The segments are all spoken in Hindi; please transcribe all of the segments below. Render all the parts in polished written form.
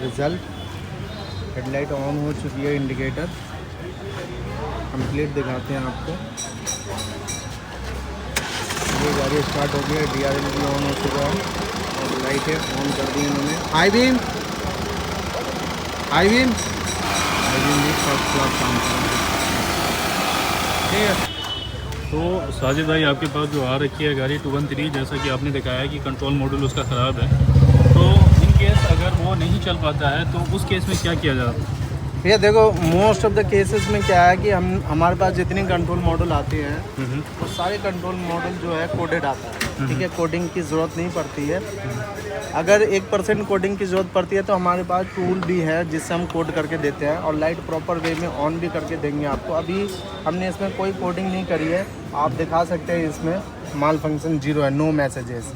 रिजल्ट। हेडलाइट ऑन हो चुकी है, इंडिकेटर कंप्लीट दिखाते हैं आपको। ये गाड़ी स्टार्ट हो गई है, DRL भी ऑन हो चुका है और लाइटें ऑन कर दी इन्होंने। हाई बीम भी फर्स्ट क्लास काम कर रहा है। ठीक है। तो साजिद भाई, आपके पास जो आ रखी है गाड़ी 213, जैसा कि आपने दिखाया कि कंट्रोल मॉड्यूल उसका ख़राब है, तो इन केस अगर वो नहीं चल पाता है तो उस केस में क्या किया जाता है? भैया देखो, मोस्ट ऑफ द केसेस में क्या है कि हमारे पास जितने कंट्रोल मॉडल आते हैं वो सारे कंट्रोल मॉडल जो है कोडेड आता है। ठीक है, कोडिंग की ज़रूरत नहीं पड़ती है। अगर 1% कोडिंग की ज़रूरत पड़ती है तो हमारे पास टूल भी है जिससे हम कोड करके देते हैं और लाइट प्रॉपर वे में ऑन भी करके देंगे आपको। अभी हमने इसमें कोई कोडिंग नहीं करी है, आप दिखा सकते हैं इसमें माल फंक्शन 0 है, नो मैसेजेस।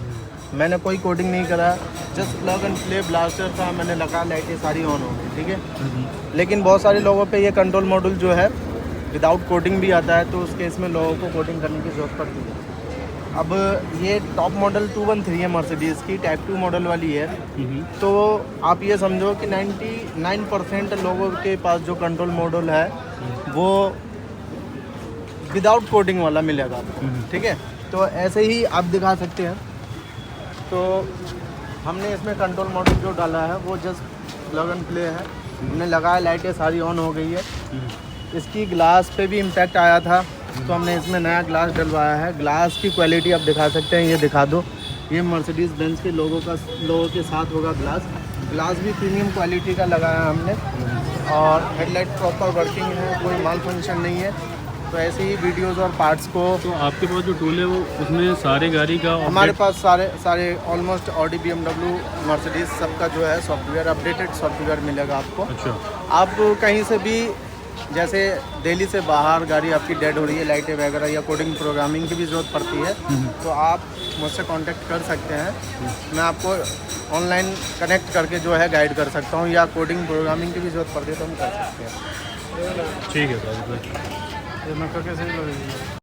मैंने कोई कोडिंग नहीं करा, just plug and play blaster था, मैंने लगा, लाइटें सारी ऑन हो गई। ठीक है। लेकिन बहुत सारे लोगों पे ये कंट्रोल मॉड्यूल जो है विदाउट कोडिंग भी आता है, तो उस केस में लोगों को कोडिंग करने की ज़रूरत पड़ती है। अब ये टॉप मॉडल 213 है मर्सिडीज़ की, टाइप 2 मॉडल वाली है। तो आप ये समझो कि 99% लोगों के पास जो कंट्रोल मॉड्यूल है वो विदाउट कोडिंग वाला मिलेगा आपको। ठीक है, तो ऐसे ही आप दिखा सकते हैं। तो हमने इसमें कंट्रोल मॉड्यूल जो डाला है वो जस्ट प्लग एंड प्ले है, हमने लगाया, लाइटें सारी ऑन हो गई है। इसकी ग्लास पे भी इम्पैक्ट आया था तो हमने इसमें नया ग्लास डलवाया है। ग्लास की क्वालिटी आप दिखा सकते हैं, ये दिखा दो, ये मर्सिडीज़ बेंज के लोगों के साथ होगा ग्लास भी प्रीमियम क्वालिटी का लगाया है हमने। और हेडलाइट प्रॉपर वर्किंग है, कोई माल फंक्शन नहीं है। तो ऐसे ही वीडियोस और पार्ट्स को, तो आपके पास जो टूल है वो उसमें सारे गाड़ी का हमारे पास सारे ऑलमोस्ट ऑडी, BMW, मर्सिडीज़ सबका जो है सॉफ्टवेयर, अपडेटेड सॉफ्टवेयर मिलेगा आपको। अच्छा। आप कहीं से भी, जैसे दिल्ली से बाहर गाड़ी आपकी डेड हो रही है, लाइटें वगैरह या कोडिंग प्रोग्रामिंग की भी ज़रूरत पड़ती है, तो आप मुझसे कांटेक्ट कर सकते हैं। मैं आपको ऑनलाइन कनेक्ट करके जो है गाइड कर सकता हूँ, या कोडिंग प्रोग्रामिंग की भी ज़रूरत पड़ती है तो हम कर सकते हैं। ठीक है साजिद भाई। ये मैं करके सही लगेगी।